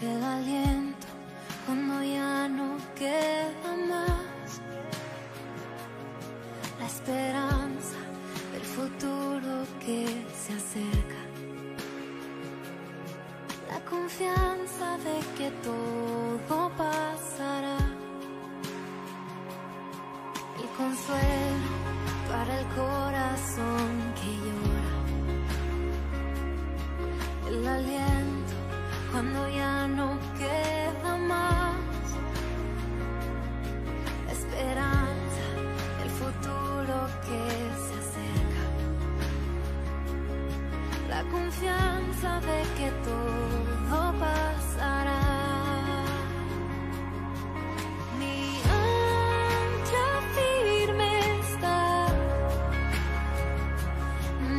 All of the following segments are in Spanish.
el aliento cuando ya no queda más, la esperanza del futuro que se acerca, la confianza de que todo pasará, el consuelo para el corazón que llora, el aliento cuando ya no queda más, la esperanza, el futuro que se acerca, la confianza de que todo pasará. Mi ancla firme está,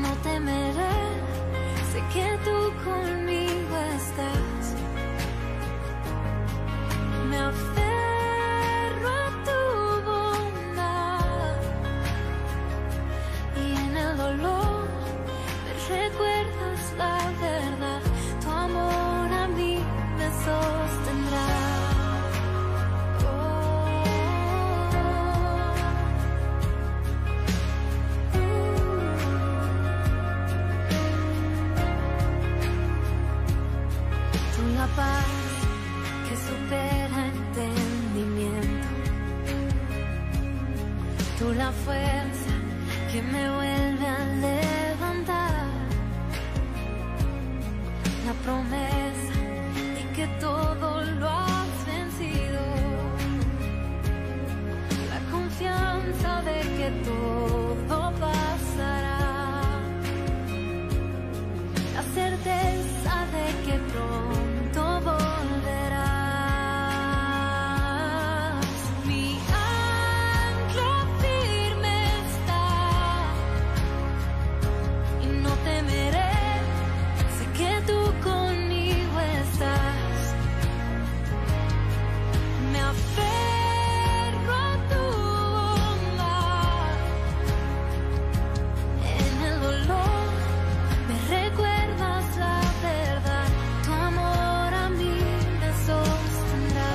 no temeré, sé que tú conmigo estás. Me aferro a tu bondad y en el dolor me recuerdas la verdad. Tu amor a mí me sostendrá. Tú la paz que supera entendimiento, tú la fuerza que me vuelve a levantar, la promesa de que todo lo has vencido, la confianza de que todo pasará, la certeza de que pronto volverás. Mi ancla firme está y no temeré, sé que tú conmigo estás. Me aferro a tu bondad, en el dolor me recuerdas la verdad. Tu amor a mí me sostendrá.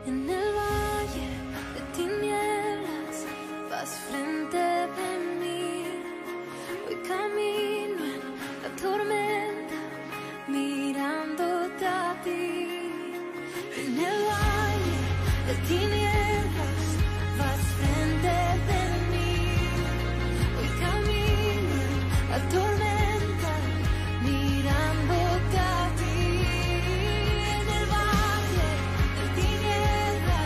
En el valle de tinieblas vas frente de mí, voy camino en la tormenta mirándote a ti. En el valle de tinieblas vas frente de mí, voy camino en la tormenta mirándote a ti. En el valle de tinieblas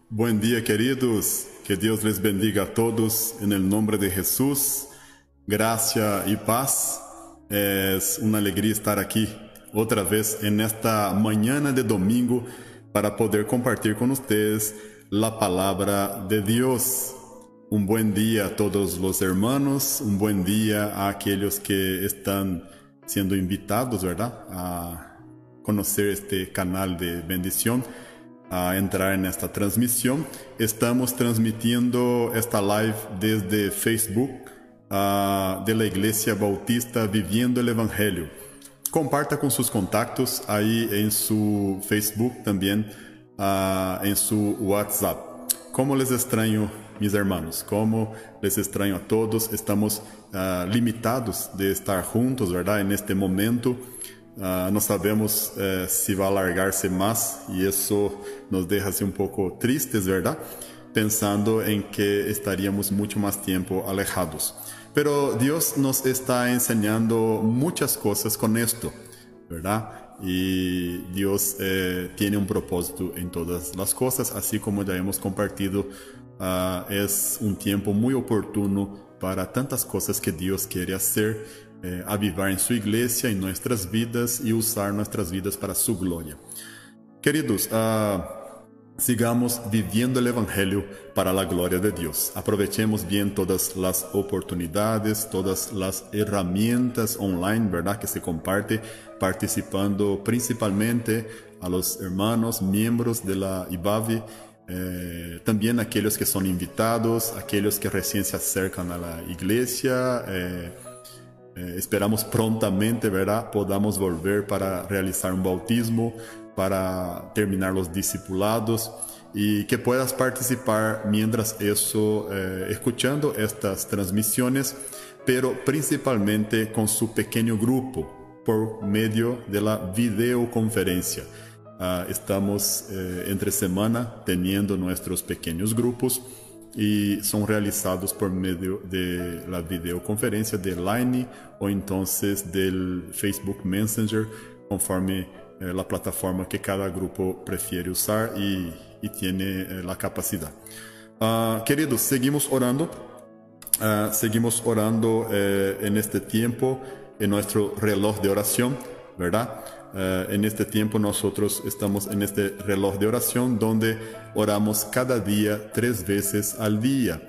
Buen día, queridos. Que Dios les bendiga a todos en el nombre de Jesús. Gracia y paz. Es una alegría estar aquí otra vez en esta mañana de domingo para poder compartir con ustedes la palabra de Dios. Un buen día a todos los hermanos, un buen día a aquellos que están siendo invitados, ¿verdad?, a conocer este canal de bendición, a entrar en esta transmisión. Estamos transmitiendo esta live desde Facebook de la Iglesia Bautista Viviendo el Evangelio. Comparta con sus contactos ahí en su Facebook, también en su WhatsApp. ¿Cómo les extraño, mis hermanos? ¿Cómo les extraño a todos? Estamos limitados de estar juntos, ¿verdad?, en este momento. No sabemos si va a alargarse más y eso nos deja así un poco tristes, ¿verdad?, pensando en que estaríamos mucho más tiempo alejados. Pero Dios nos está enseñando muchas cosas con esto, ¿verdad? Y Dios tiene un propósito en todas las cosas, así como ya hemos compartido. Es un tiempo muy oportuno para tantas cosas que Dios quiere hacer, avivar en su iglesia, en nuestras vidas y usar nuestras vidas para su gloria. Queridos, sigamos viviendo el Evangelio para la gloria de Dios. Aprovechemos bien todas las oportunidades, todas las herramientas online, ¿verdad?, que se comparte, participando principalmente a los hermanos, miembros de la IBAVI, también aquellos que son invitados, aquellos que recién se acercan a la iglesia. Esperamos prontamente, ¿verdad?, podamos volver para realizar un bautismo, para terminar los discipulados, y que puedas participar mientras eso, escuchando estas transmisiones, pero principalmente con su pequeño grupo por medio de la videoconferencia. Estamos entre semana teniendo nuestros pequeños grupos y son realizados por medio de la videoconferencia de Line o entonces del Facebook Messenger, conforme la plataforma que cada grupo prefiere usar y tiene la capacidad. Queridos, seguimos orando en este tiempo, en nuestro reloj de oración, ¿verdad? En este tiempo nosotros estamos en este reloj de oración donde oramos cada día 3 veces al día.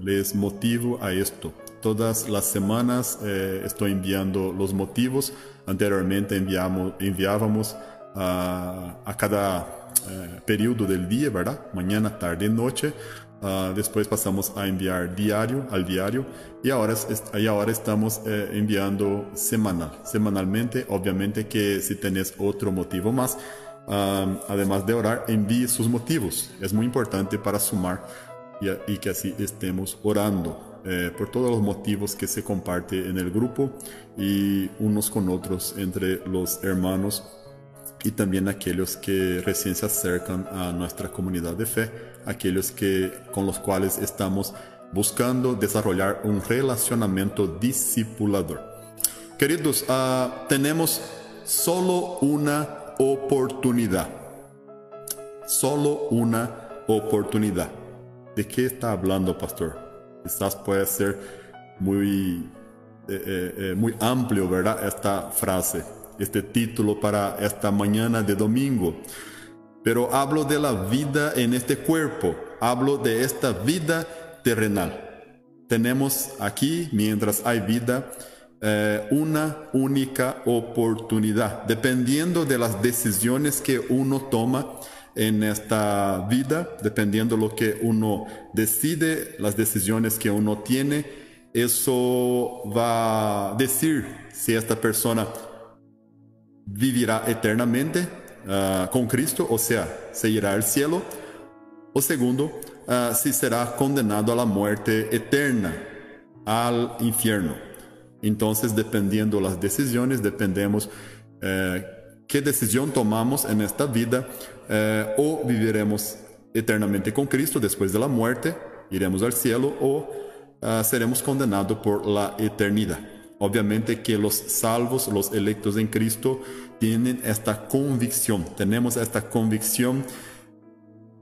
Les motivo a esto. Todas las semanas estoy enviando los motivos. Anteriormente enviábamos a cada periodo del día, ¿verdad? Mañana, tarde y noche. Después pasamos a enviar al diario y ahora estamos enviando semanalmente. Obviamente que si tenés otro motivo más, además de orar, envíe sus motivos. Es muy importante para sumar y que así estemos orando por todos los motivos que se comparte en el grupo y unos con otros entre los hermanos, y también aquellos que recién se acercan a nuestra comunidad de fe, aquellos con los cuales estamos buscando desarrollar un relacionamiento discipulador. Queridos, tenemos solo una oportunidad. Solo una oportunidad. ¿De qué está hablando, pastor? Quizás puede ser muy amplio, ¿verdad?, esta frase, este título para esta mañana de domingo. Pero hablo de la vida en este cuerpo, hablo de esta vida terrenal. Tenemos aquí, mientras hay vida, una única oportunidad. Dependiendo de las decisiones que uno toma en esta vida, dependiendo de lo que uno decide, las decisiones que uno tiene, eso va a decir si esta persona vivirá eternamente con Cristo, o sea, se irá al cielo, o segundo, si será condenado a la muerte eterna, al infierno. Entonces, dependiendo las decisiones, dependemos qué decisión tomamos en esta vida, o viviremos eternamente con Cristo después de la muerte, iremos al cielo, o seremos condenados por la eternidad. Obviamente que los salvos, los electos en Cristo, tienen esta convicción. Tenemos esta convicción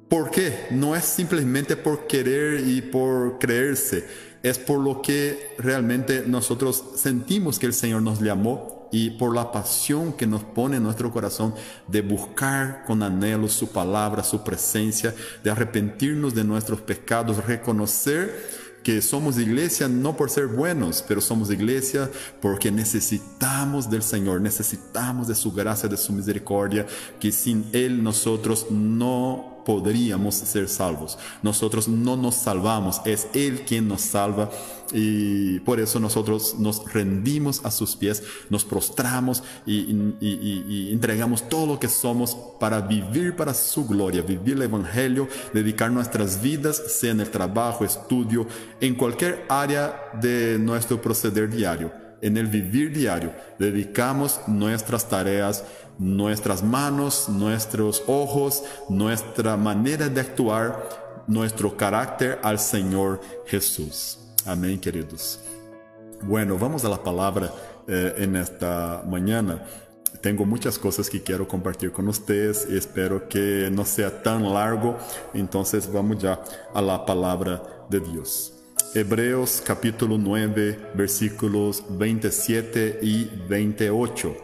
¿Por qué? No es simplemente por querer y por creerse, es por lo que realmente nosotros sentimos que el Señor nos llamó y por la pasión que nos pone en nuestro corazón de buscar con anhelo su palabra, su presencia, de arrepentirnos de nuestros pecados, reconocer que somos iglesia no por ser buenos, pero somos iglesia porque necesitamos del Señor, necesitamos de su gracia, de su misericordia, que sin Él nosotros no podríamos ser salvos. Nosotros no nos salvamos, es Él quien nos salva y por eso nosotros nos rendimos a sus pies, nos prostramos y entregamos todo lo que somos para vivir para su gloria, vivir el Evangelio, dedicar nuestras vidas, sea en el trabajo, estudio, en cualquier área de nuestro proceder diario. En el vivir diario, dedicamos nuestras tareas, nuestras manos, nuestros ojos, nuestra manera de actuar, nuestro carácter al Señor Jesús. Amén, queridos. Bueno, vamos a la palabra en esta mañana. Tengo muchas cosas que quiero compartir con ustedes y espero que no sea tan largo. Entonces vamos ya a la palabra de Dios. Hebreos capítulo 9, versículos 27 y 28.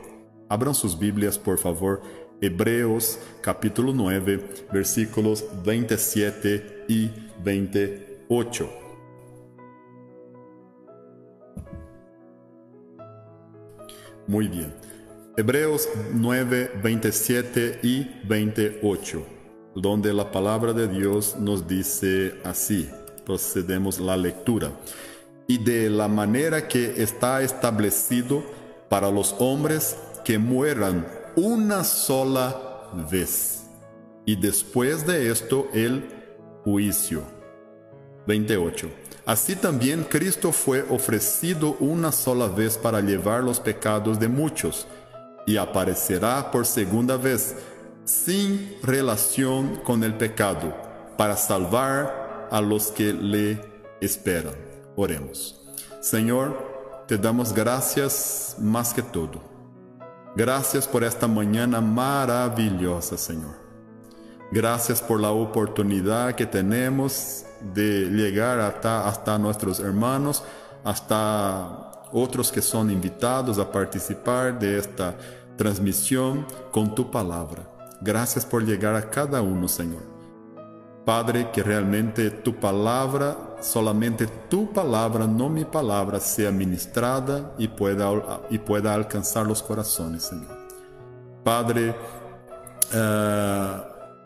Abran sus Biblias, por favor. Hebreos capítulo 9, versículos 27 y 28. Muy bien. Hebreos 9, 27 y 28, donde la palabra de Dios nos dice así. Procedemos la lectura. Y de la manera que está establecido para los hombres que mueran una sola vez, y después de esto el juicio. 28. Así también Cristo fue ofrecido una sola vez para llevar los pecados de muchos, y aparecerá por segunda vez, sin relación con el pecado, para salvar a los que le esperan. Oremos. Señor, te damos gracias más que todo. Gracias por esta mañana maravillosa, Señor. Gracias por la oportunidad que tenemos de llegar hasta nuestros hermanos, hasta otros que son invitados a participar de esta transmisión con tu palabra. Gracias por llegar a cada uno, Señor. Padre, que realmente tu palabra, solamente tu palabra, no mi palabra, sea ministrada y pueda alcanzar los corazones, Señor. Padre,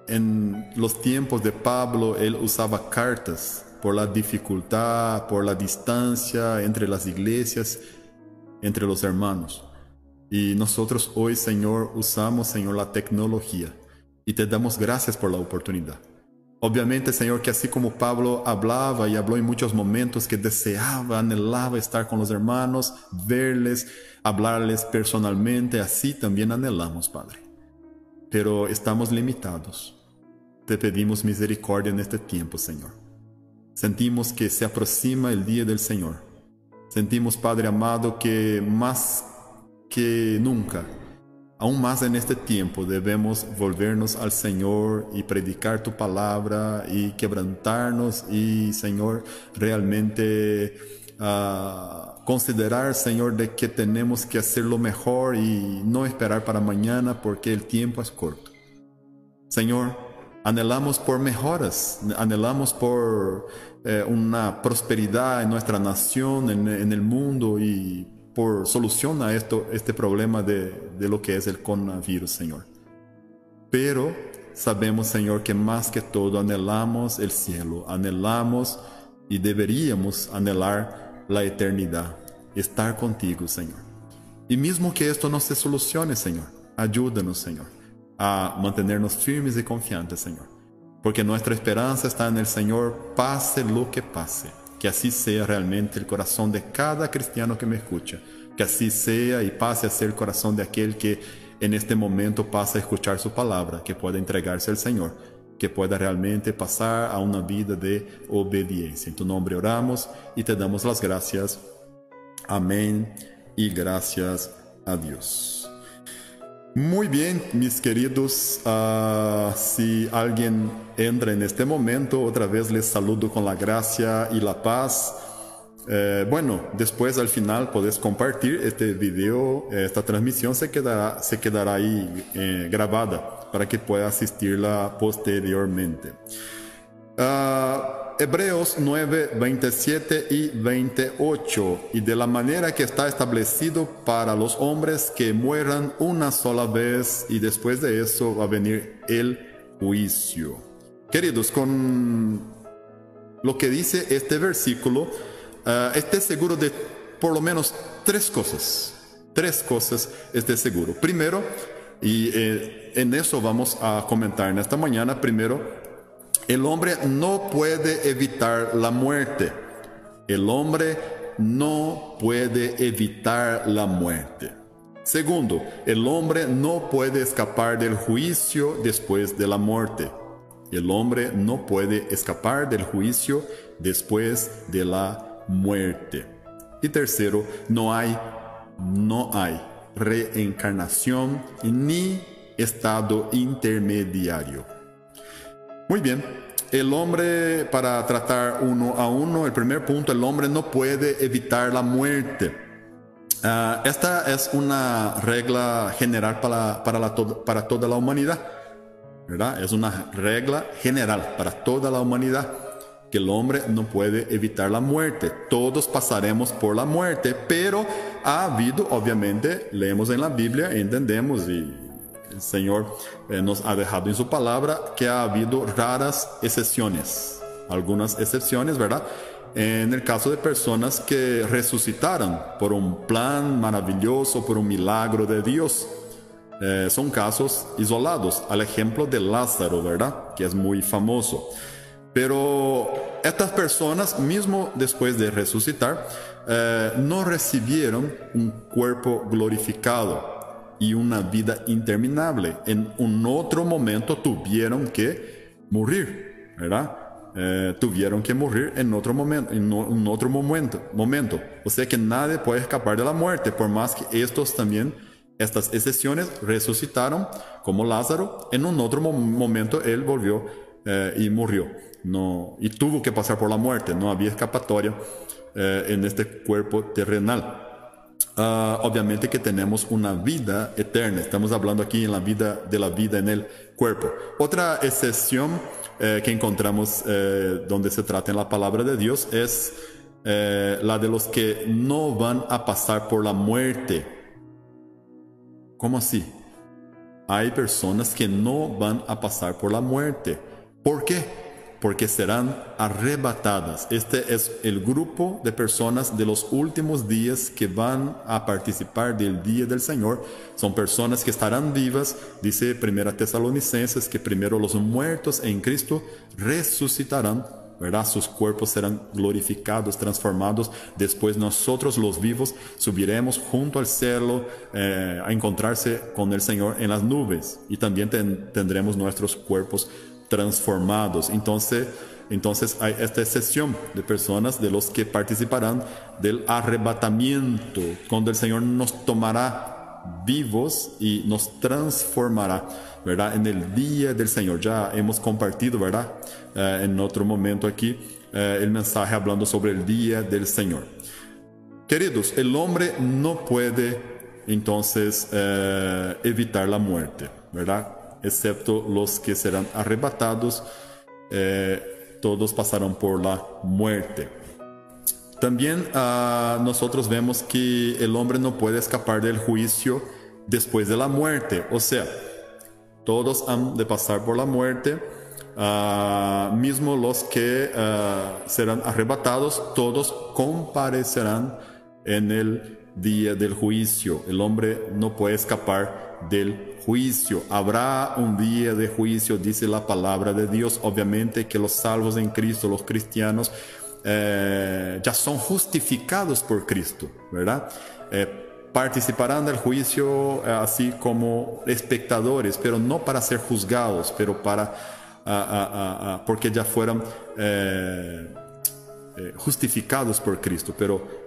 en los tiempos de Pablo, él usaba cartas por la dificultad, por la distancia entre las iglesias, entre los hermanos. Y nosotros hoy, Señor, usamos, Señor, la tecnología y te damos gracias por la oportunidad. Obviamente, Señor, que así como Pablo hablaba y habló en muchos momentos que deseaba, anhelaba estar con los hermanos, verles, hablarles personalmente, así también anhelamos, Padre. Pero estamos limitados. Te pedimos misericordia en este tiempo, Señor. Sentimos que se aproxima el día del Señor. Sentimos, Padre amado, que más que nunca, aún más en este tiempo, debemos volvernos al Señor y predicar tu palabra y quebrantarnos y, Señor, realmente considerar, Señor, de que tenemos que hacerlo mejor y no esperar para mañana porque el tiempo es corto. Señor, anhelamos por mejoras, anhelamos por una prosperidad en nuestra nación, en el mundo y por solución a este problema de lo que es el coronavirus, Señor. Pero sabemos, Señor, que más que todo anhelamos el cielo, anhelamos y deberíamos anhelar la eternidad, estar contigo, Señor. Y mismo que esto no se solucione, Señor, ayúdanos, Señor, a mantenernos firmes y confiantes, Señor. Porque nuestra esperanza está en el Señor, pase lo que pase. Que así sea realmente el corazón de cada cristiano que me escucha. Que así sea y pase a ser el corazón de aquel que en este momento pasa a escuchar su palabra. Que pueda entregarse al Señor. Que pueda realmente pasar a una vida de obediencia. En tu nombre oramos y te damos las gracias. Amén y gracias a Dios. Muy bien, mis queridos, si alguien entra en este momento, otra vez les saludo con la gracia y la paz. Bueno, después al final podés compartir este video, esta transmisión se quedará ahí grabada para que pueda asistirla posteriormente. Hebreos 9, 27 y 28. Y de la manera que está establecido para los hombres que mueran una sola vez, y después de eso va a venir el juicio. Queridos, con lo que dice este versículo, esté seguro de por lo menos tres cosas. Tres cosas esté seguro. Primero, y en eso vamos a comentar en esta mañana, primero, el hombre no puede evitar la muerte. El hombre no puede evitar la muerte. Segundo, el hombre no puede escapar del juicio después de la muerte. El hombre no puede escapar del juicio después de la muerte. Y tercero, no hay reencarnación ni estado intermediario. Muy bien, el hombre, para tratar uno a uno, el primer punto, el hombre no puede evitar la muerte. Esta es una regla general para toda la humanidad, ¿verdad? Es una regla general para toda la humanidad, que el hombre no puede evitar la muerte. Todos pasaremos por la muerte, pero ha habido, obviamente, leemos en la Biblia, entendemos y el Señor nos ha dejado en su palabra que ha habido raras excepciones, algunas excepciones, ¿verdad? En el caso de personas que resucitaron por un plan maravilloso, por un milagro de Dios. Son casos isolados, al ejemplo de Lázaro, ¿verdad? Que es muy famoso. Pero estas personas, mismo después de resucitar, no recibieron un cuerpo glorificado y una vida interminable. En un otro momento tuvieron que morir, ¿verdad? Tuvieron que morir en otro momento. O sea que nadie puede escapar de la muerte, por más que estas excepciones resucitaron, como Lázaro. En un otro momento él volvió y murió. No, y tuvo que pasar por la muerte. No había escapatoria en este cuerpo terrenal. Obviamente que tenemos una vida eterna. Estamos hablando aquí de la vida en el cuerpo. Otra excepción que encontramos donde se trata en la palabra de Dios es la de los que no van a pasar por la muerte. ¿Cómo así? Hay personas que no van a pasar por la muerte. ¿Por qué? Porque serán arrebatadas. Este es el grupo de personas de los últimos días que van a participar del día del Señor. Son personas que estarán vivas. Dice 1 Tesalonicenses que primero los muertos en Cristo resucitarán, ¿verdad? Sus cuerpos serán glorificados, transformados. Después nosotros los vivos subiremos junto al cielo a encontrarse con el Señor en las nubes. Y también tendremos nuestros cuerpos transformados. Entonces hay esta excepción de personas de los que participarán del arrebatamiento, cuando el Señor nos tomará vivos y nos transformará, ¿verdad? En el día del Señor. Ya hemos compartido, ¿verdad? En otro momento aquí el mensaje hablando sobre el día del Señor. Queridos, el hombre no puede entonces evitar la muerte, ¿verdad? Excepto los que serán arrebatados, todos pasarán por la muerte. También nosotros vemos que el hombre no puede escapar del juicio después de la muerte. O sea, todos han de pasar por la muerte, mismo los que serán arrebatados, todos comparecerán en el día del juicio. El hombre no puede escapar del juicio. Habrá un día de juicio, dice la palabra de Dios. Obviamente que los salvos en Cristo, los cristianos, ya son justificados por Cristo, ¿verdad? Participarán del juicio así como espectadores, pero no para ser juzgados, pero porque ya fueron justificados por Cristo, pero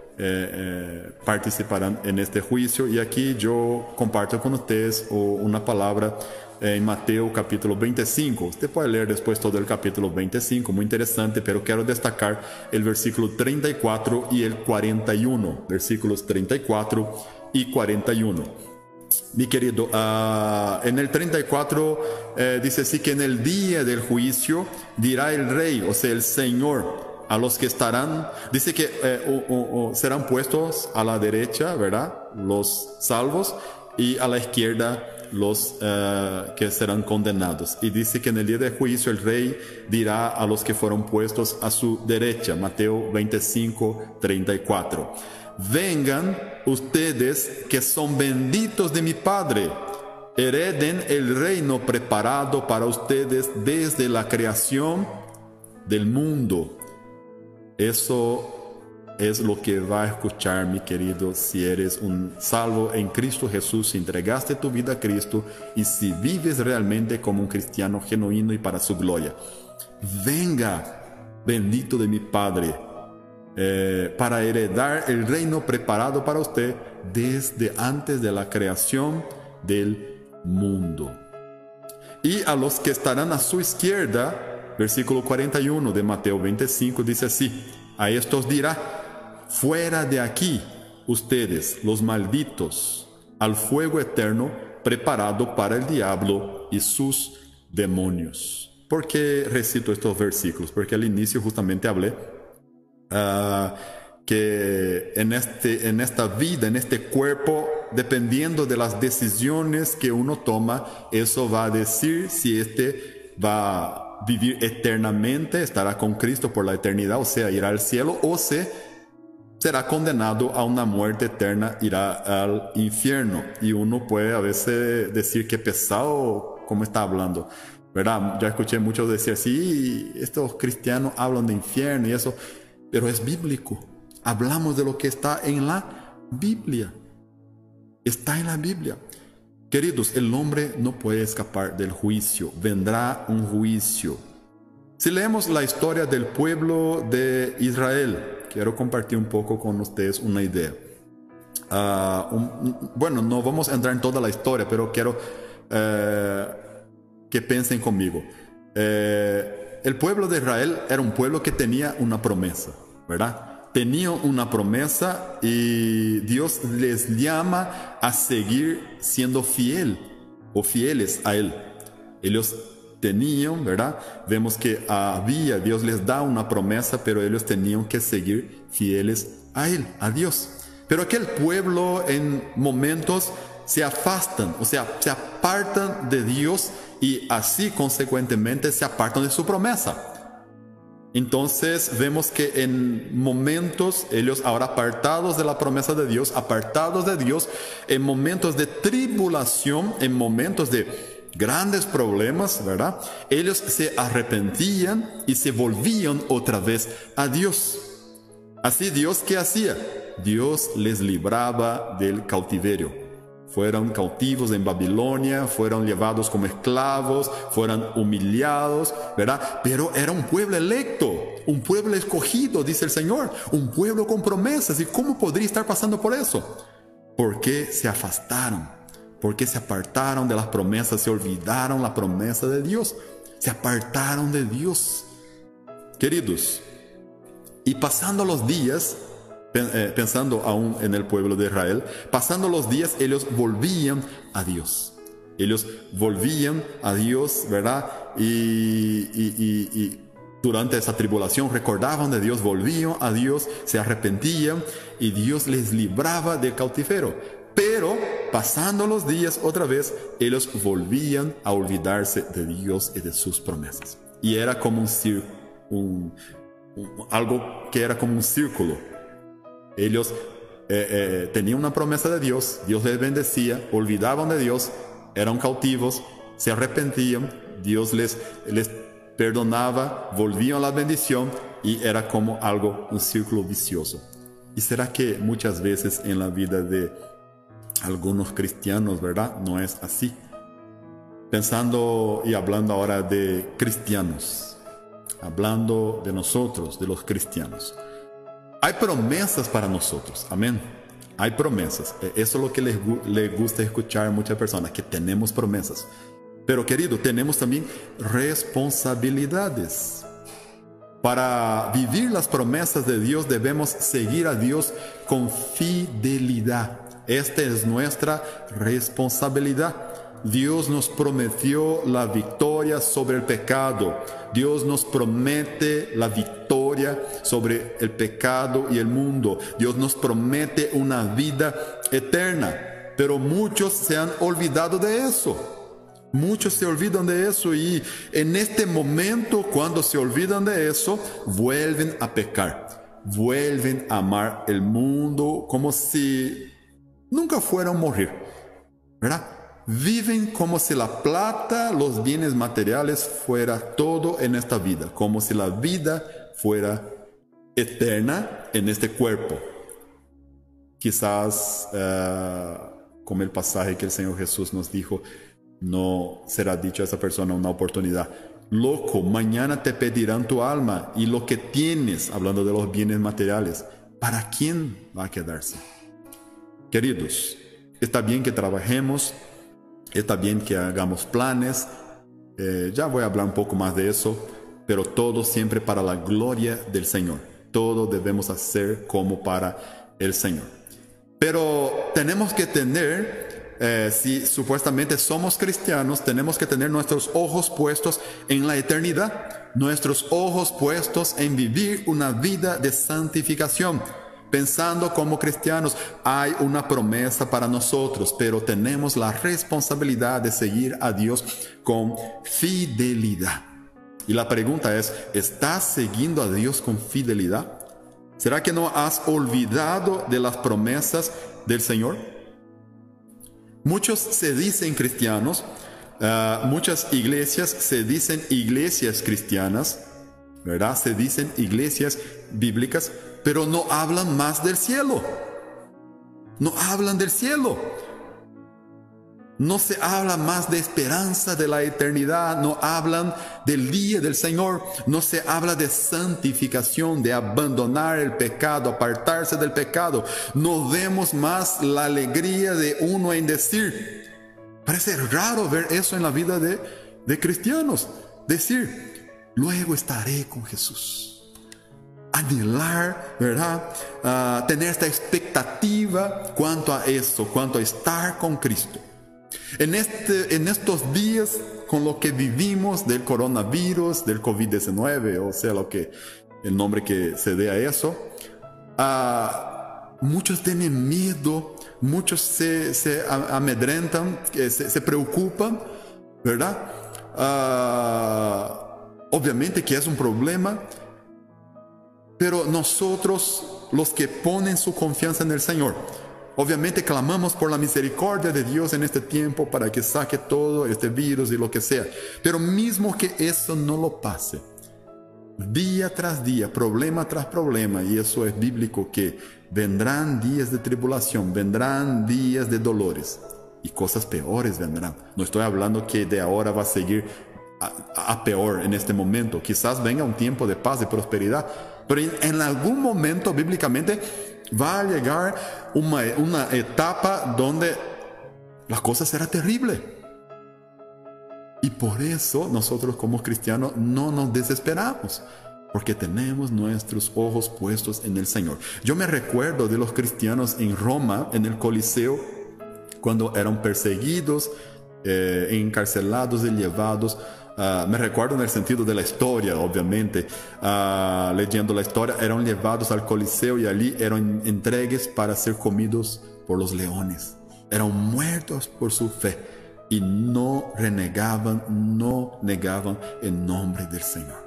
participarán en este juicio. Y aquí yo comparto con ustedes una palabra en Mateo capítulo 25. Usted puede leer después todo el capítulo 25, muy interesante, pero quiero destacar el versículo 34 y el 41, versículos 34 y 41. Mi querido, en el 34 dice así que en el día del juicio dirá el rey, o sea, el Señor, a los que estarán, dice que serán puestos a la derecha, ¿verdad? Los salvos, y a la izquierda los que serán condenados. Y dice que en el día del juicio el rey dirá a los que fueron puestos a su derecha. Mateo 25, 34. Vengan ustedes que son benditos de mi Padre, hereden el reino preparado para ustedes desde la creación del mundo. Eso es lo que va a escuchar, mi querido, si eres un salvo en Cristo Jesús, si entregaste tu vida a Cristo y si vives realmente como un cristiano genuino y para su gloria. Venga, bendito de mi Padre, para heredar el reino preparado para usted desde antes de la creación del mundo. Y a los que estarán a su izquierda, versículo 41 de Mateo 25 dice así: a estos dirá, fuera de aquí, ustedes, los malditos, al fuego eterno preparado para el diablo y sus demonios. ¿Por qué recito estos versículos? Porque al inicio justamente hablé que en esta vida, en este cuerpo, dependiendo de las decisiones que uno toma, eso va a decir si va a vivir eternamente, estará con Cristo por la eternidad, o sea, irá al cielo, o será condenado a una muerte eterna, irá al infierno. Y uno puede a veces decir que pesado, como está hablando, ¿verdad? Ya escuché muchos decir, sí, estos cristianos hablan de infierno y eso, pero es bíblico. Hablamos de lo que está en la Biblia. Está en la Biblia. Queridos, el hombre no puede escapar del juicio. Vendrá un juicio. Si leemos la historia del pueblo de Israel, quiero compartir un poco con ustedes una idea. Bueno, no vamos a entrar en toda la historia, pero quiero que piensen conmigo. El pueblo de Israel era un pueblo que tenía una promesa, ¿verdad? Tenían una promesa y Dios les llama a seguir siendo fieles a Él. Ellos tenían, ¿verdad? Vemos que Dios les da una promesa, pero ellos tenían que seguir fieles a Él, a Dios. Pero aquel pueblo en momentos se afastan, o sea, se apartan de Dios y así consecuentemente se apartan de su promesa. Entonces vemos que en momentos ellos ahora apartados de la promesa de Dios, apartados de Dios, en momentos de tribulación, en momentos de grandes problemas, ¿verdad? Ellos se arrepentían y se volvían otra vez a Dios. Así Dios, ¿qué hacía? Dios les libraba del cautiverio. Fueron cautivos en Babilonia, fueron llevados como esclavos, fueron humillados, ¿verdad? Pero era un pueblo electo, un pueblo escogido, dice el Señor, un pueblo con promesas. ¿Y cómo podría estar pasando por eso? Porque se afastaron, porque se apartaron de las promesas, se olvidaron la promesa de Dios, se apartaron de Dios. Queridos, y pasando los días, pensando aún en el pueblo de Israel, pasando los días ellos volvían a Dios. Ellos volvían a Dios, ¿verdad? Y durante esa tribulación recordaban de Dios, volvían a Dios, se arrepentían y Dios les libraba del cautiverio. Pero pasando los días otra vez, ellos volvían a olvidarse de Dios y de sus promesas. Y era como algo que era como un círculo. Ellos tenían una promesa de Dios, Dios les bendecía, olvidaban de Dios, eran cautivos, se arrepentían, Dios les perdonaba, volvían a la bendición y era como un círculo vicioso. ¿Y será que muchas veces en la vida de algunos cristianos, verdad, no es así? Pensando y hablando ahora de cristianos, hablando de nosotros, de los cristianos. Hay promesas para nosotros, amén. Hay promesas. Eso es lo que les gusta escuchar a muchas personas, que tenemos promesas. Pero querido, tenemos también responsabilidades. Para vivir las promesas de Dios debemos seguir a Dios con fidelidad. Esta es nuestra responsabilidad. Dios nos prometió la victoria sobre el pecado. Dios nos promete la victoria sobre el pecado y el mundo. Dios nos promete una vida eterna. Pero muchos se han olvidado de eso. Muchos se olvidan de eso y en este momento, cuando se olvidan de eso, vuelven a pecar. Vuelven a amar el mundo como si nunca fueran a morir, ¿verdad? Viven como si la plata, los bienes materiales fuera todo en esta vida, como si la vida fuera eterna en este cuerpo. Quizás, como el pasaje que el Señor Jesús nos dijo, no será dicho a esa persona una oportunidad: loco, mañana te pedirán tu alma y lo que tienes, hablando de los bienes materiales, ¿para quién va a quedarse? Queridos, está bien que trabajemos, está bien que hagamos planes, ya voy a hablar un poco más de eso, pero todo siempre para la gloria del Señor. Todo debemos hacer como para el Señor. Pero tenemos que tener, si supuestamente somos cristianos, tenemos que tener nuestros ojos puestos en la eternidad, nuestros ojos puestos en vivir una vida de santificación. Pensando como cristianos, hay una promesa para nosotros, pero tenemos la responsabilidad de seguir a Dios con fidelidad. Y la pregunta es, ¿estás siguiendo a Dios con fidelidad? ¿Será que no has olvidado de las promesas del Señor? Muchos se dicen cristianos, muchas iglesias se dicen iglesias cristianas, ¿verdad? Se dicen iglesias bíblicas, pero no hablan más del cielo. No hablan del cielo. No se habla más de esperanza de la eternidad. No hablan del día del Señor. No se habla de santificación, de abandonar el pecado, apartarse del pecado. No vemos más la alegría de uno en decir. Parece raro ver eso en la vida de cristianos. Decir, luego estaré con Jesús. Anhelar, ¿verdad? Tener esta expectativa cuanto a eso, cuanto a estar con Cristo. En estos días, con lo que vivimos del coronavirus, del COVID-19, o sea, el nombre que se dé a eso, muchos tienen miedo, muchos se amedrentan, se preocupan, ¿verdad? Obviamente que es un problema. Pero nosotros, los que ponen su confianza en el Señor, obviamente clamamos por la misericordia de Dios en este tiempo para que saque todo este virus y lo que sea. Pero mismo que eso no lo pase, día tras día, problema tras problema, y eso es bíblico, que vendrán días de tribulación, vendrán días de dolores y cosas peores vendrán. No estoy hablando que de ahora va a seguir a peor en este momento. Quizás venga un tiempo de paz, de prosperidad, pero en algún momento bíblicamente va a llegar una etapa donde la cosa será terrible. Y por eso nosotros como cristianos no nos desesperamos, porque tenemos nuestros ojos puestos en el Señor. Yo me recuerdo de los cristianos en Roma, en el Coliseo, cuando eran perseguidos, encarcelados y llevados. Me recuerdo en el sentido de la historia, obviamente, leyendo la historia, eran llevados al Coliseo y allí eran entregues para ser comidos por los leones. Eran muertos por su fe y no renegaban, no negaban el nombre del Señor.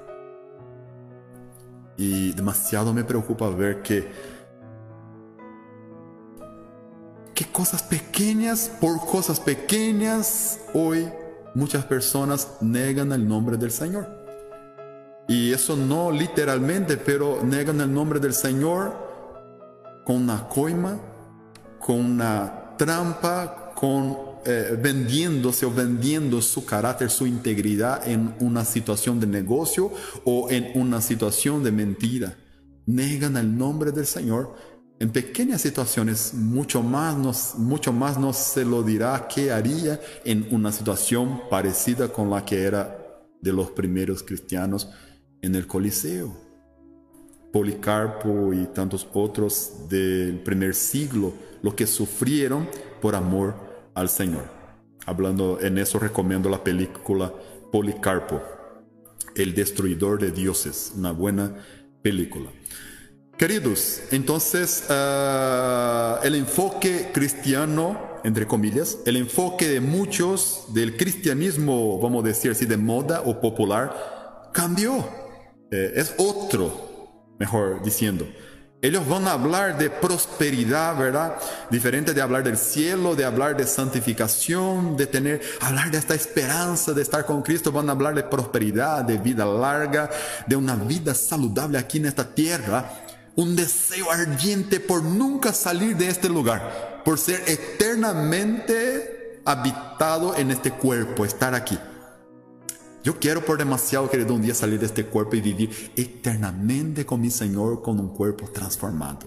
Y demasiado me preocupa ver que cosas pequeñas, por cosas pequeñas, hoy muchas personas negan el nombre del Señor. Y eso no literalmente, pero negan el nombre del Señor con una coima, con una trampa, vendiéndose o vendiendo su carácter, su integridad en una situación de negocio o en una situación de mentira. negan el nombre del Señor, en pequeñas situaciones mucho más nos se lo dirá que haría en una situación parecida con la que era de los primeros cristianos en el Coliseo. Policarpo y tantos otros del primer siglo, lo que sufrieron por amor al Señor. Hablando en eso, recomiendo la película Policarpo, El Destruidor de Dioses, una buena película. Queridos, entonces el enfoque cristiano, entre comillas, el enfoque de muchos del cristianismo, vamos a decir así, de moda o popular, cambió. Es otro. Mejor diciendo, ellos van a hablar de prosperidad, ¿verdad? Diferente de hablar del cielo, de hablar de santificación, hablar de esta esperanza de estar con Cristo. Van a hablar de prosperidad, de vida larga, de una vida saludable aquí en esta tierra. Un deseo ardiente por nunca salir de este lugar, por ser eternamente habitado en este cuerpo, estar aquí. Yo quiero por demasiado, querido, un día salir de este cuerpo y vivir eternamente con mi Señor con un cuerpo transformado.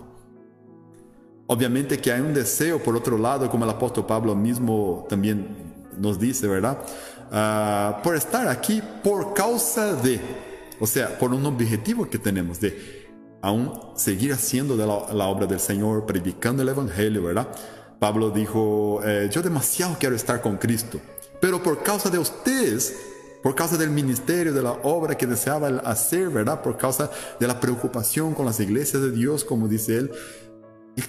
Obviamente que hay un deseo, por otro lado, como el apóstol Pablo mismo también nos dice, ¿verdad? Por estar aquí por causa de, o sea, por un objetivo que tenemos de aún seguir haciendo de la obra del Señor, predicando el Evangelio, ¿verdad? Pablo dijo, yo demasiado quiero estar con Cristo, pero por causa de ustedes, por causa del ministerio, de la obra que deseaba hacer, ¿verdad? Por causa de la preocupación con las iglesias de Dios, como dice él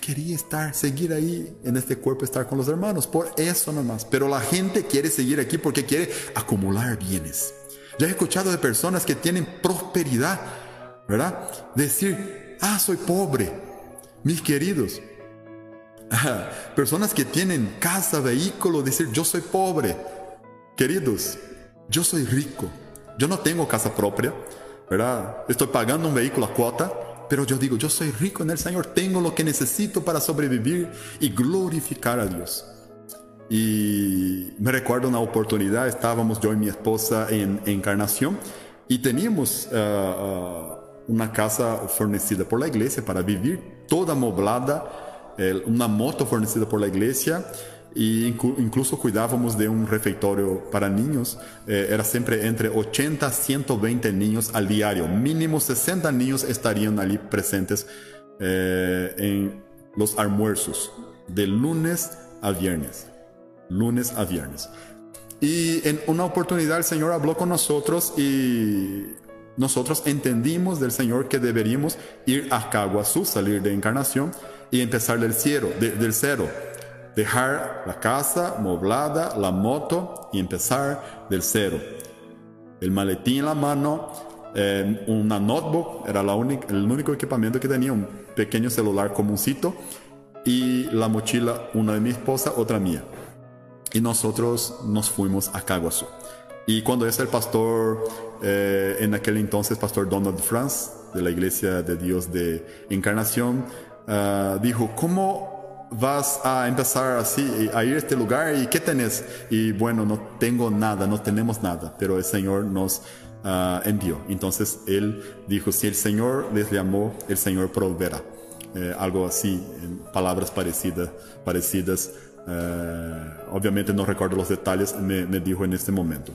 quería seguir ahí en este cuerpo, estar con los hermanos, por eso nomás. Pero la gente quiere seguir aquí porque quiere acumular bienes. Ya he escuchado de personas que tienen prosperidad, ¿verdad? Decir, soy pobre. Mis queridos, personas que tienen casa, vehículo, decir, yo soy pobre. Queridos, yo soy rico. Yo no tengo casa propia, ¿verdad? Estoy pagando un vehículo a cuota, pero yo digo, yo soy rico en el Señor. Tengo lo que necesito para sobrevivir y glorificar a Dios. Y me recuerdo una oportunidad, estábamos yo y mi esposa en Encarnación y teníamos una casa fornecida por la iglesia para vivir, toda amoblada, una moto fornecida por la iglesia. Y incluso cuidábamos de un refectorio para niños. Era siempre entre 80 a 120 niños al diario. Mínimo 60 niños estarían allí presentes en los almuerzos, de lunes a viernes. Lunes a viernes. Y en una oportunidad el Señor habló con nosotros y nosotros entendimos del Señor que deberíamos ir a Caguazú, salir de Encarnación y empezar del cero. Dejar la casa moblada, la moto y empezar del cero. El maletín en la mano, una notebook, era el único equipamiento que tenía, un pequeño celular comuncito y la mochila, una de mi esposa, otra mía. Y nosotros nos fuimos a Caguazú. Y cuando es el pastor, en aquel entonces, pastor Donald France, de la Iglesia de Dios de Encarnación, dijo, ¿cómo vas a empezar así a ir a este lugar? ¿Y qué tenés? Y bueno, no tengo nada, no tenemos nada, pero el Señor nos envió. Entonces él dijo, si el Señor les llamó, el Señor proveerá. Algo así, en palabras parecidas. Obviamente no recuerdo los detalles, me dijo en este momento.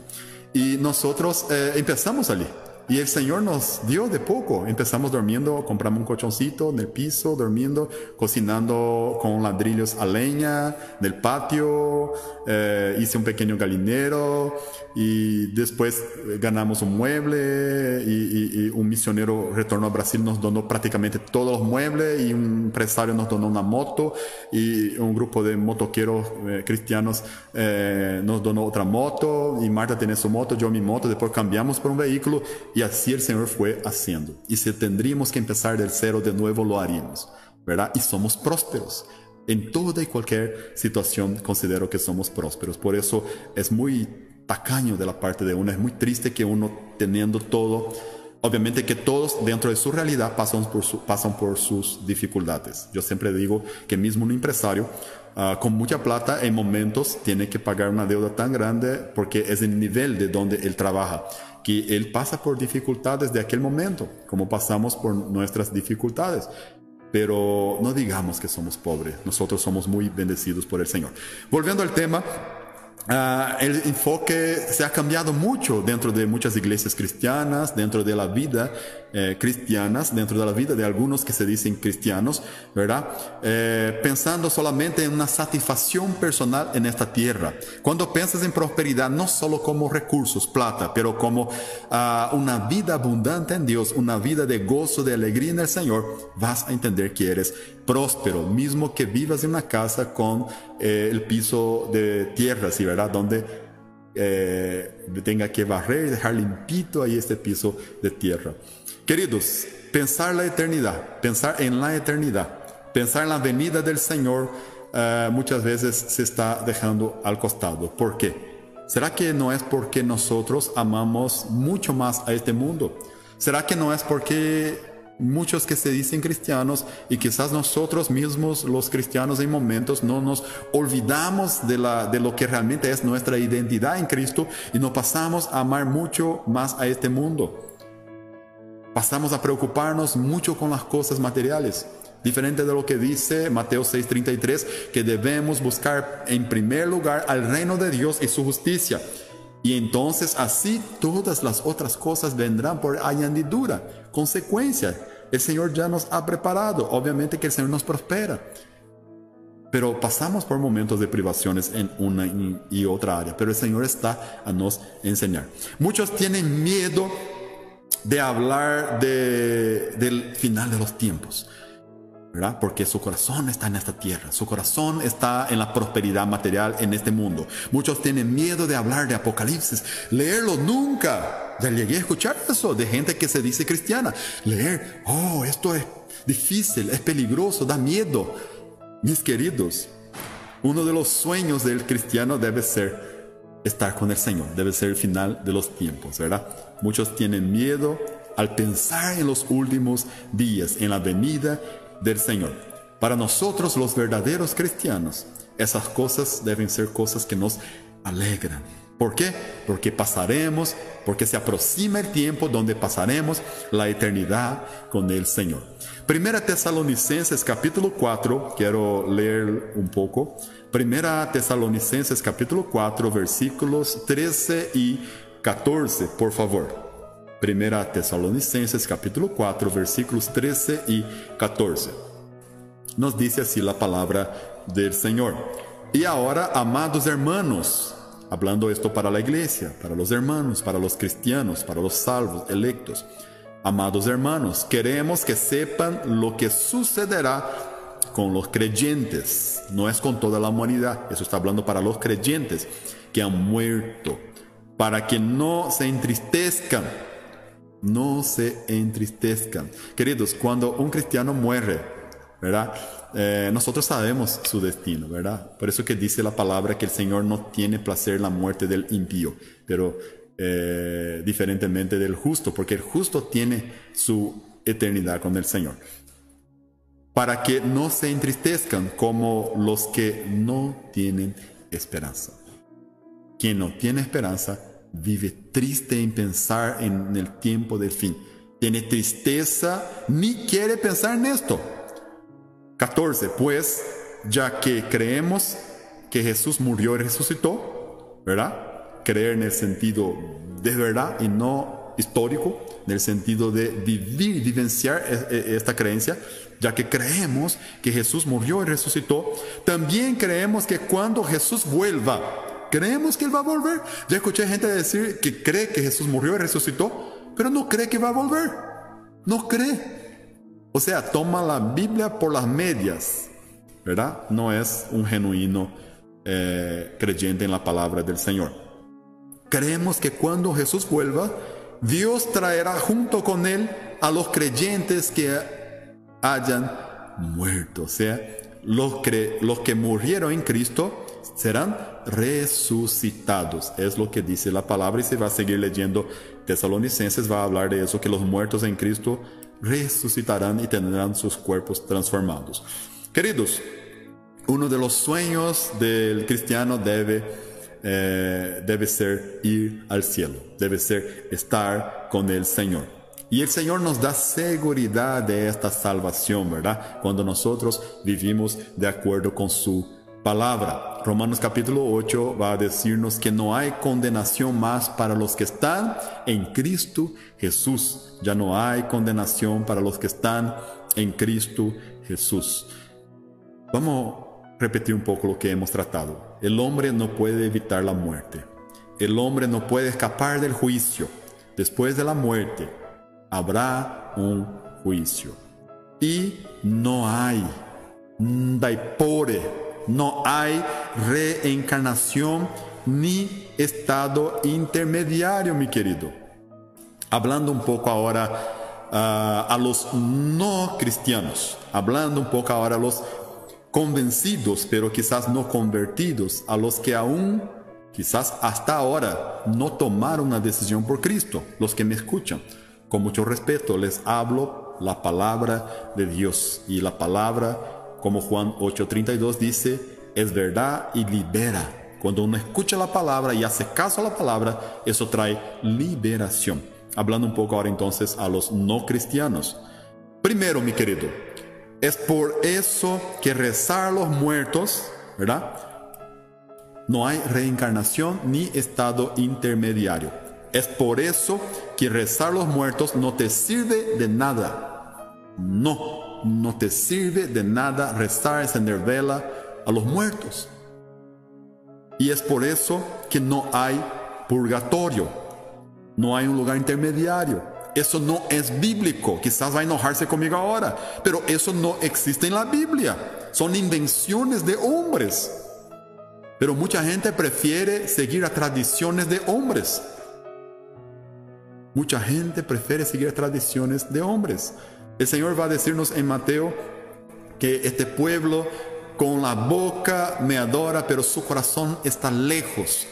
Y nosotros empezamos allí. Y el Señor nos dio de poco. Empezamos durmiendo, compramos un colchoncito en el piso, durmiendo, cocinando con ladrillos a leña en el patio. Hice un pequeño galinero y después ganamos un mueble y un misionero retornó a Brasil, nos donó prácticamente todos los muebles y un empresario nos donó una moto y un grupo de motoqueros cristianos nos donó otra moto y Marta tiene su moto, yo mi moto, después cambiamos por un vehículo. Y así el Señor fue haciendo. Y si tendríamos que empezar del cero de nuevo, lo haríamos, ¿verdad? Y somos prósperos. En toda y cualquier situación considero que somos prósperos. Por eso es muy tacaño de la parte de uno. Es muy triste que uno teniendo todo, obviamente que todos dentro de su realidad pasan por sus dificultades. Yo siempre digo que mismo un empresario con mucha plata en momentos tiene que pagar una deuda tan grande porque es el nivel de donde él trabaja. que Él pasa por dificultades de aquel momento, como pasamos por nuestras dificultades. Pero no digamos que somos pobres, nosotros somos muy bendecidos por el Señor. Volviendo al tema, el enfoque se ha cambiado mucho dentro de muchas iglesias cristianas, dentro de la vida cristianas, dentro de la vida de algunos que se dicen cristianos, ¿verdad? Pensando solamente en una satisfacción personal en esta tierra. Cuando piensas en prosperidad, no solo como recursos, plata, pero como una vida abundante en Dios, una vida de gozo, de alegría en el Señor, vas a entender que eres próspero, mismo que vivas en una casa con el piso de tierra, ¿sí, verdad? Donde tenga que barrer y dejar limpito ahí este piso de tierra. Queridos, pensar la eternidad, pensar en la eternidad, pensar en la venida del Señor, muchas veces se está dejando al costado. ¿Por qué? ¿Será que no es porque nosotros amamos mucho más a este mundo? ¿Será que no es porque muchos que se dicen cristianos y quizás nosotros mismos los cristianos en momentos no nos olvidamos de lo que realmente es nuestra identidad en Cristo y nos pasamos a amar mucho más a este mundo? Pasamos a preocuparnos mucho con las cosas materiales, diferente de lo que dice Mateo 6:33, que debemos buscar en primer lugar al reino de Dios y su justicia. Y entonces así todas las otras cosas vendrán por añadidura, consecuencia. El Señor ya nos ha preparado, obviamente que el Señor nos prospera. Pero pasamos por momentos de privaciones en una y otra área, pero el Señor está a nos enseñar. Muchos tienen miedo de hablar del final de los tiempos, ¿verdad? Porque su corazón está en esta tierra, su corazón está en la prosperidad material en este mundo. Muchos tienen miedo de hablar de Apocalipsis, leerlo nunca. Ya llegué a escuchar eso de gente que se dice cristiana. Leer, esto es difícil, es peligroso, da miedo. Mis queridos, uno de los sueños del cristiano debe ser estar con el Señor, debe ser el final de los tiempos, ¿verdad? Muchos tienen miedo al pensar en los últimos días, en la venida del Señor. Para nosotros los verdaderos cristianos, esas cosas deben ser cosas que nos alegran. ¿Por qué? Porque se aproxima el tiempo donde pasaremos la eternidad con el Señor. Primera Tesalonicenses capítulo 4, quiero leer un poco. Primera Tesalonicenses capítulo 4, versículos 13 y 14, por favor. Primera Tesalonicenses capítulo 4, versículos 13 y 14. Nos dice así la palabra del Señor. Y ahora, amados hermanos, hablando esto para la iglesia, para los hermanos, para los cristianos, para los salvos, electos. Amados hermanos, queremos que sepan lo que sucederá con los creyentes. No es con toda la humanidad, eso está hablando para los creyentes que han muerto, para que no se entristezcan. No se entristezcan. Queridos, cuando un cristiano muere, ¿verdad? Nosotros sabemos su destino, ¿verdad? Por eso que dice la palabra que el Señor no tiene placer en la muerte del impío, pero diferentemente del justo, porque el justo tiene su eternidad con el Señor. Para que no se entristezcan como los que no tienen esperanza. Quien no tiene esperanza vive triste en pensar en el tiempo del fin. Tiene tristeza, ni quiere pensar en esto. 14. Pues, ya que creemos que Jesús murió y resucitó, ¿verdad? Creer en el sentido de verdad y no histórico, en el sentido de vivir, vivenciar esta creencia. Ya que creemos que Jesús murió y resucitó, también creemos que cuando Jesús vuelva, creemos que Él va a volver. Ya escuché gente decir que cree que Jesús murió y resucitó, pero no cree que va a volver. No cree. O sea, toma la Biblia por las medias, ¿verdad? No es un genuino creyente en la palabra del Señor. Creemos que cuando Jesús vuelva, Dios traerá junto con Él a los creyentes que hayan muerto. O sea, los que murieron en Cristo serán resucitados. Es lo que dice la palabra y se va a seguir leyendo Tesalonicenses. Va a hablar de eso, que los muertos en Cristo resucitarán y tendrán sus cuerpos transformados. Queridos, uno de los sueños del cristiano debe debe ser ir al cielo, debe ser estar con el Señor. Y el Señor nos da seguridad de esta salvación, ¿verdad? Cuando nosotros vivimos de acuerdo con su palabra. Romanos capítulo 8 va a decirnos que no hay condenación más para los que están en Cristo Jesús. Ya no hay condenación para los que están en Cristo Jesús. Vamos a repetir un poco lo que hemos tratado. El hombre no puede evitar la muerte. El hombre no puede escapar del juicio. Después de la muerte habrá un juicio. Y no hay daipore, no hay reencarnación ni estado intermediario, mi querido. Hablando un poco ahora a los no cristianos, hablando un poco ahora a los convencidos, pero quizás no convertidos, a los que aún, quizás hasta ahora, no tomaron una decisión por Cristo, los que me escuchan. Con mucho respeto les hablo la palabra de Dios, y la palabra, como Juan 8:32 dice, es verdad y libera. Cuando uno escucha la palabra y hace caso a la palabra, eso trae liberación. Hablando un poco ahora entonces a los no cristianos. Primero, mi querido, es por eso que rezar a los muertos, ¿verdad? No hay reencarnación ni estado intermediario. Es por eso que rezar a los muertos no te sirve de nada. No te sirve de nada rezar, encender vela a los muertos. Y es por eso que no hay purgatorio. No hay un lugar intermediario. Eso no es bíblico. Quizás va a enojarse conmigo ahora, pero eso no existe en la Biblia. Son invenciones de hombres. Pero mucha gente prefiere seguir a tradiciones de hombres. Mucha gente prefiere seguir a tradiciones de hombres. El Señor va a decirnos en Mateo que este pueblo con la boca me adora, pero su corazón está lejos.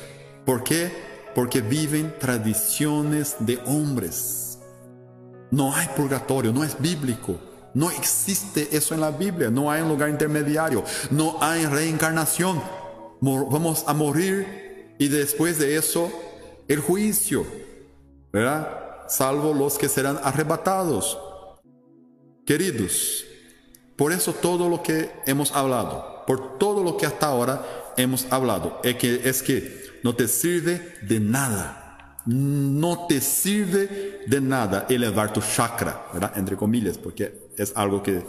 ¿Por qué? Porque viven tradiciones de hombres. No hay purgatorio, no es bíblico. No existe eso en la Biblia. No hay un lugar intermediario. No hay reencarnación. Vamos a morir y después de eso el juicio, ¿verdad? Salvo los que serán arrebatados. Queridos, por eso todo lo que hemos hablado, por todo lo que hasta ahora hemos hablado, es que no te sirve de nada. No te sirve de nada elevar tu chakra, ¿verdad? Entre comillas, porque es algo que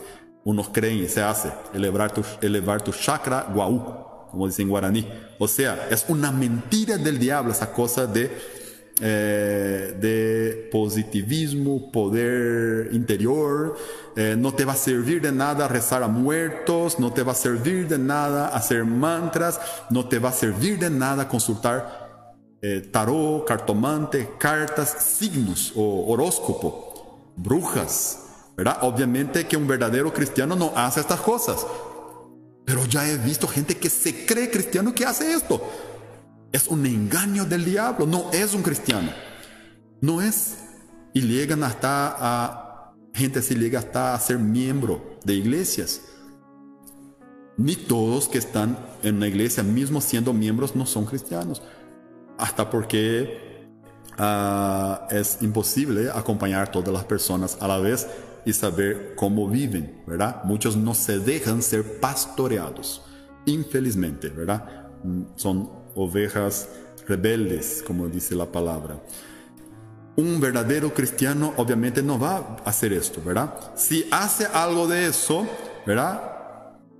unos creen y se hace. Elevar tu chakra guau, como dicen en guaraní. O sea, es una mentira del diablo esa cosa de positivismo, poder interior. No te va a servir de nada rezar a muertos, no te va a servir de nada hacer mantras, no te va a servir de nada consultar tarot, cartomante, cartas, signos o horóscopo, brujas, ¿verdad? Obviamente que un verdadero cristiano no hace estas cosas, pero ya he visto gente que se cree cristiano que hace esto. Es un engaño del diablo, no es un cristiano. No es. Y llegan hasta gente se llega hasta a ser miembro de iglesias. Ni todos que están en una iglesia, mismo siendo miembros, no son cristianos. Hasta porque es imposible acompañar a todas las personas a la vez y saber cómo viven, ¿verdad? Muchos no se dejan ser pastoreados, infelizmente, ¿verdad? Son ovejas rebeldes, como dice la palabra. Un verdadero cristiano obviamente no va a hacer esto, ¿verdad? Si hace algo de eso, ¿verdad?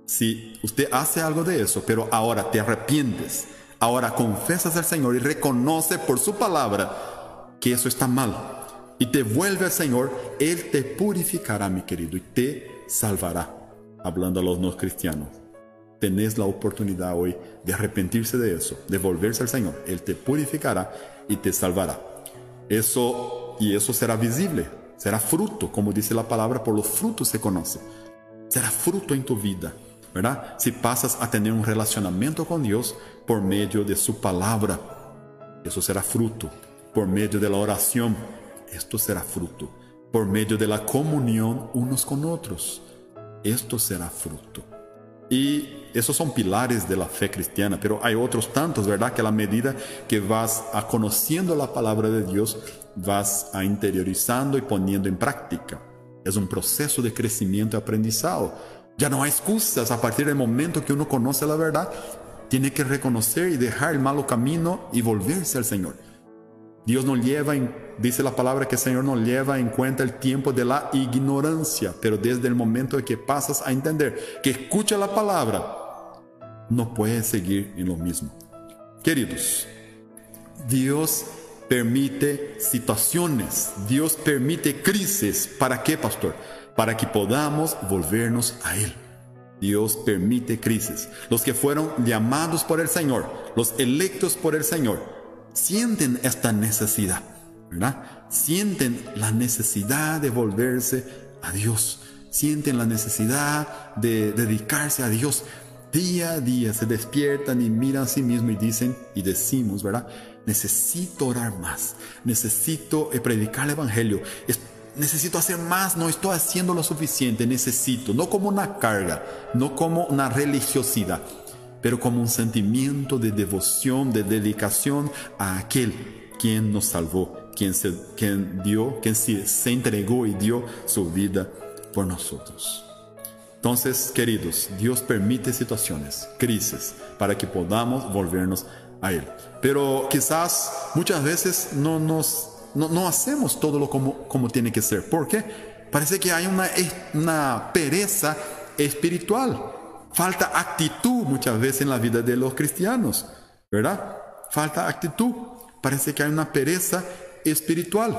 Si usted hace algo de eso, pero ahora te arrepientes, ahora confesas al Señor y reconoce por su palabra que eso está mal y te vuelve al Señor, Él te purificará, mi querido, y te salvará. Hablando a los no cristianos, tenés la oportunidad hoy de arrepentirse de eso, de volverse al Señor. Él te purificará y te salvará. Eso será visible, será fruto, como dice la palabra, por los frutos se conoce. Será fruto en tu vida, ¿verdad? Si pasas a tener un relacionamiento con Dios por medio de su palabra, eso será fruto. Por medio de la oración, esto será fruto. Por medio de la comunión unos con otros, esto será fruto. Y esos son pilares de la fe cristiana, pero hay otros tantos, ¿verdad? Que a la medida que vas conociendo la palabra de Dios, vas interiorizando y poniendo en práctica. Es un proceso de crecimiento y aprendizado. Ya no hay excusas. A partir del momento que uno conoce la verdad, tiene que reconocer y dejar el malo camino y volverse al Señor. Dios no lleva, dice la palabra que el Señor no lleva en cuenta el tiempo de la ignorancia, pero desde el momento en que pasas a entender, que escucha la palabra, no puedes seguir en lo mismo. Queridos, Dios permite situaciones, Dios permite crisis. ¿Para qué, pastor? Para que podamos volvernos a Él. Dios permite crisis. Los que fueron llamados por el Señor, los electos por el Señor, sienten esta necesidad, ¿verdad? Sienten la necesidad de volverse a Dios. Sienten la necesidad de dedicarse a Dios. Día a día se despiertan y miran a sí mismos y dicen y decimos, ¿verdad? Necesito orar más. Necesito predicar el Evangelio. Necesito hacer más, no estoy haciendo lo suficiente. Necesito, no como una carga, no como una religiosidad, pero como un sentimiento de devoción, de dedicación a aquel quien nos salvó, quien se entregó y dio su vida por nosotros. Entonces, queridos, Dios permite situaciones, crisis, para que podamos volvernos a Él. Pero quizás muchas veces no hacemos todo lo como tiene que ser. ¿Por qué? Parece que hay una pereza espiritual. Falta actitud muchas veces en la vida de los cristianos, ¿verdad? Falta actitud. Parece que hay una pereza espiritual.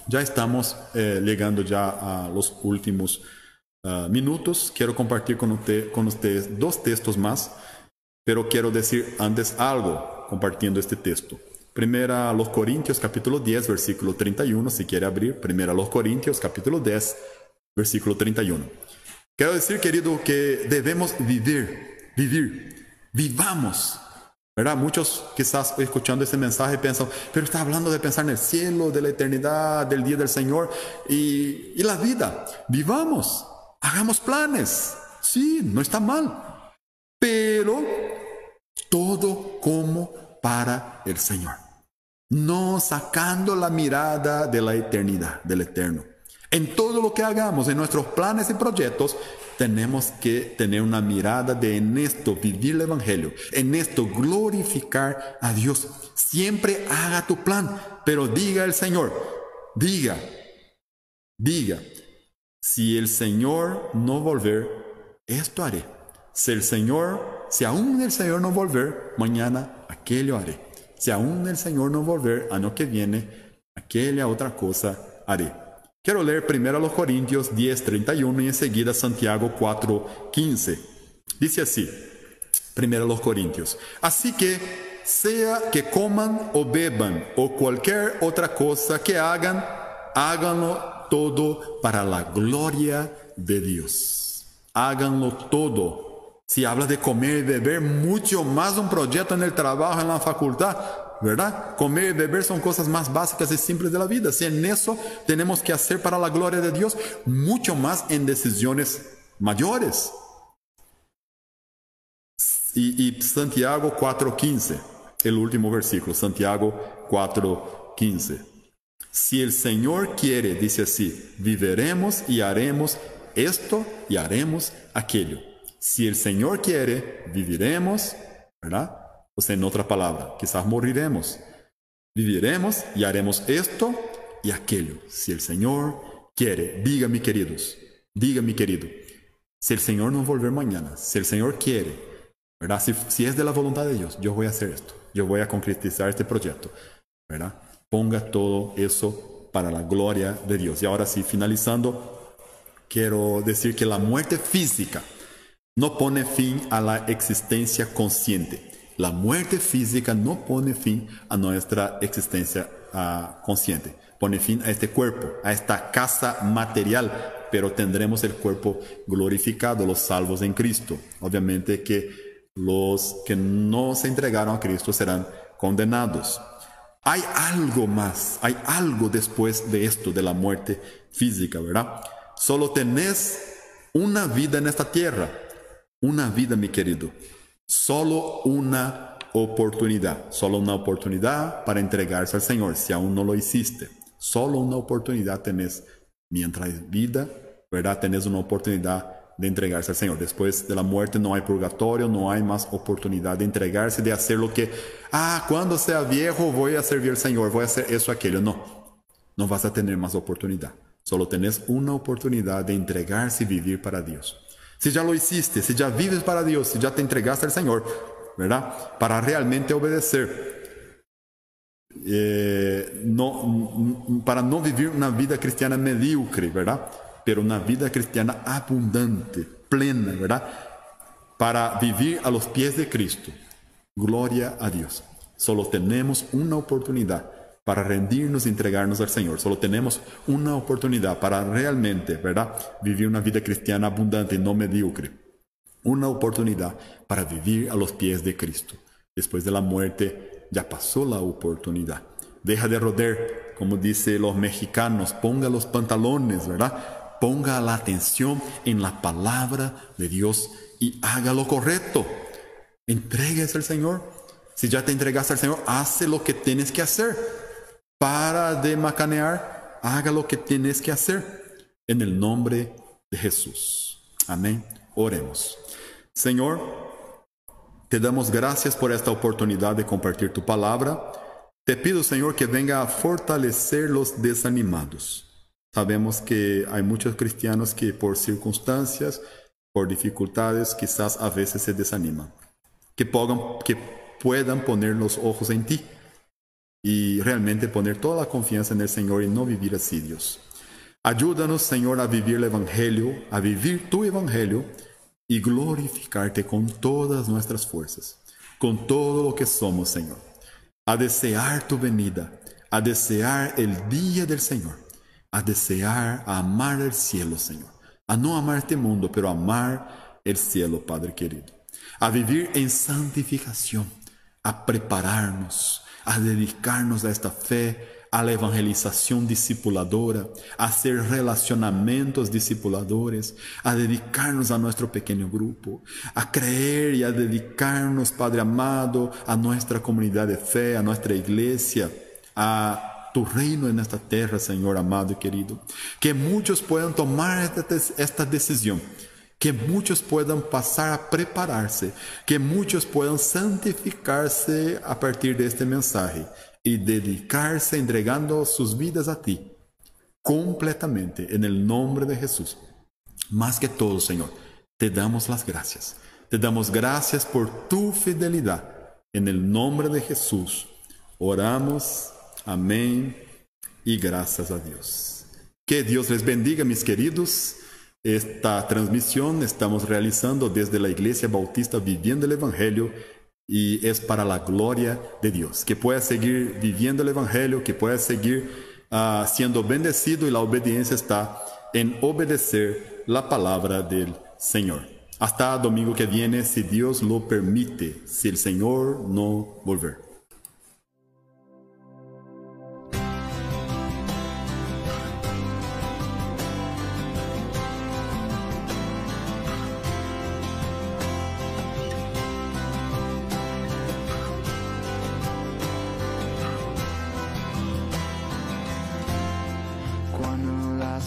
Ya estamos llegando ya a los últimos minutos. Quiero compartir con ustedes 2 textos más, pero quiero decir antes algo compartiendo este texto. Primera a los Corintios capítulo 10 versículo 31, si quiere abrir. Primera a los Corintios capítulo 10 versículo 31. Quiero decir, querido, que debemos vivamos, ¿verdad? Muchos quizás escuchando ese mensaje piensan, pero está hablando de pensar en el cielo, de la eternidad, del día del Señor y la vida. Vivamos, hagamos planes. Sí, no está mal, pero todo como para el Señor, no sacando la mirada de la eternidad, del eterno. En todo lo que hagamos, en nuestros planes y proyectos, tenemos que tener una mirada de en esto vivir el Evangelio, en esto glorificar a Dios. Siempre haga tu plan, pero diga el Señor, diga, si el Señor no volver, esto haré. Si aún el Señor no volver, mañana aquello haré. Si aún el Señor no volver, año que viene, aquella otra cosa haré. Quiero leer primero a los Corintios 10:31 y enseguida Santiago 4:15. Dice así, primero a los Corintios. Así que, sea que coman o beban o cualquier otra cosa que hagan, háganlo todo para la gloria de Dios. Háganlo todo. Si hablas de comer y beber, mucho más un proyecto en el trabajo, en la facultad, ¿verdad? Comer y beber son cosas más básicas y simples de la vida. Si en eso tenemos que hacer para la gloria de Dios, mucho más en decisiones mayores. Y Santiago 4:15, el último versículo, Santiago 4:15. Si el Señor quiere, dice así, viviremos y haremos esto y haremos aquello. Si el Señor quiere, viviremos, ¿verdad? O sea, en otra palabra, quizás moriremos. Viviremos y haremos esto y aquello. Si el Señor quiere, diga mi querido, si el Señor no volver mañana, si el Señor quiere, ¿verdad? Si es de la voluntad de Dios, yo voy a hacer esto, yo voy a concretizar este proyecto, ¿verdad? Ponga todo eso para la gloria de Dios. Y ahora sí, finalizando, quiero decir que la muerte física no pone fin a la existencia consciente. La muerte física no pone fin a nuestra existencia consciente. Pone fin a este cuerpo, a esta casa material, pero tendremos el cuerpo glorificado, los salvos en Cristo. Obviamente que los que no se entregaron a Cristo serán condenados. Hay algo más, hay algo después de esto, de la muerte física, ¿verdad? Solo tenés una vida en esta tierra. Una vida, mi querido. Solo una oportunidad. Solo una oportunidad para entregarse al Señor, si aún no lo hiciste. Solo una oportunidad tenés. Mientras hay vida, ¿verdad? Tenés una oportunidad de entregarse al Señor. Después de la muerte no hay purgatorio, no hay más oportunidad de entregarse, de hacer lo que, cuando sea viejo voy a servir al Señor, voy a hacer eso, aquello. No vas a tener más oportunidad. Solo tenés una oportunidad de entregarse y vivir para Dios. Si ya lo hiciste, si ya vives para Dios, si ya te entregaste al Señor, ¿verdad? Para realmente obedecer. Para no vivir una vida cristiana medíocre, ¿verdad? Pero una vida cristiana abundante, plena, ¿verdad? Para vivir a los pies de Cristo. Gloria a Dios. Solo tenemos una oportunidad para rendirnos y entregarnos al Señor. Solo tenemos una oportunidad para realmente, ¿verdad? Vivir una vida cristiana abundante y no mediocre. Una oportunidad para vivir a los pies de Cristo. Después de la muerte ya pasó la oportunidad. Deja de rodear, como dicen los mexicanos, ponga los pantalones, ¿verdad? Ponga la atención en la palabra de Dios y haga lo correcto. Entréguese al Señor. Si ya te entregaste al Señor, hace lo que tienes que hacer. Para de macanear, haga lo que tienes que hacer. En el nombre de Jesús. Amén. Oremos. Señor, te damos gracias por esta oportunidad de compartir tu palabra. Te pido, Señor, que venga a fortalecer los desanimados. Sabemos que hay muchos cristianos que por circunstancias, por dificultades, quizás a veces se desaniman. Que puedan poner los ojos en ti y realmente poner toda la confianza en el Señor y no vivir así, Dios. Ayúdanos, Señor, a vivir el Evangelio, a vivir tu Evangelio y glorificarte con todas nuestras fuerzas, con todo lo que somos, Señor. A desear tu venida, a desear el día del Señor. A desear, a amar el cielo, Señor. A no amar este mundo, pero amar el cielo, Padre querido. A vivir en santificación, a prepararnos, a dedicarnos a esta fe, a la evangelización discipuladora, a hacer relacionamientos discipuladores, a dedicarnos a nuestro pequeño grupo, a creer y a dedicarnos, Padre amado, a nuestra comunidad de fe, a nuestra iglesia, a tu reino en esta tierra, Señor amado y querido. Que muchos puedan tomar esta decisión. Que muchos puedan pasar a prepararse. Que muchos puedan santificarse a partir de este mensaje. Y dedicarse entregando sus vidas a ti. Completamente en el nombre de Jesús. Más que todo, Señor, te damos las gracias. Te damos gracias por tu fidelidad. En el nombre de Jesús oramos. Amén y gracias a Dios. Que Dios les bendiga, mis queridos. Esta transmisión estamos realizando desde la Iglesia Bautista Viviendo el Evangelio y es para la gloria de Dios. Que pueda seguir viviendo el Evangelio, que pueda seguir siendo bendecido y la obediencia está en obedecer la palabra del Señor. Hasta domingo que viene, si Dios lo permite, si el Señor no volver.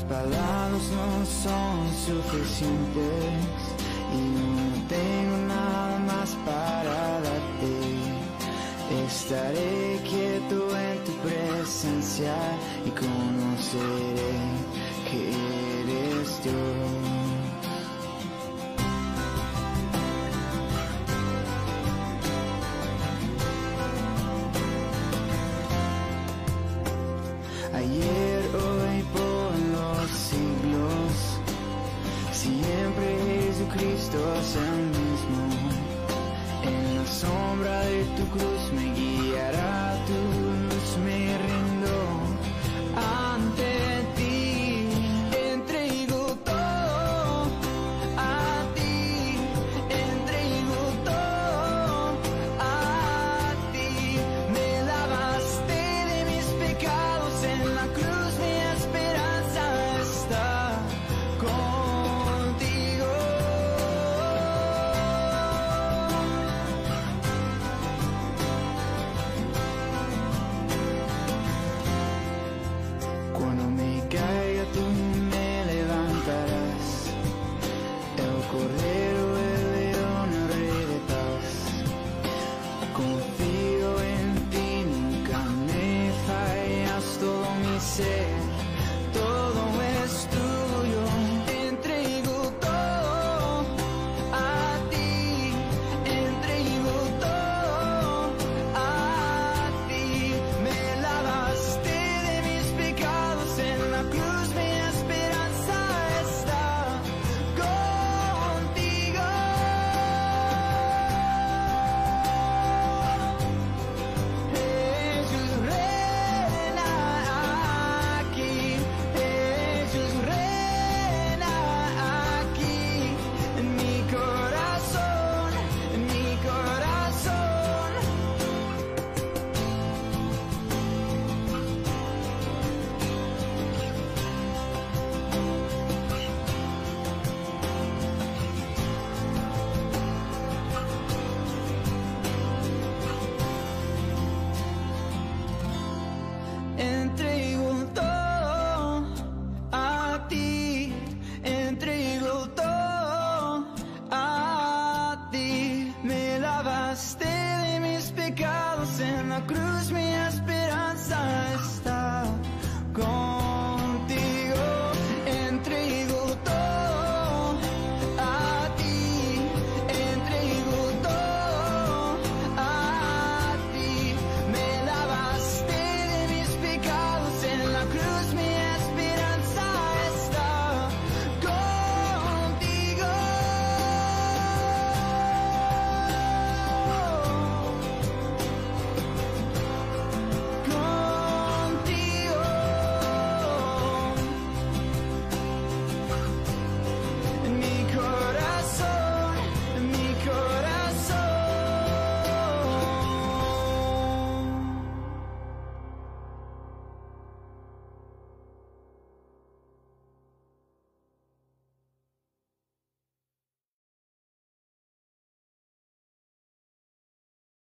Palabras no son suficientes y no tengo nada más para darte. Estaré quieto en tu presencia y conoceré que eres Dios.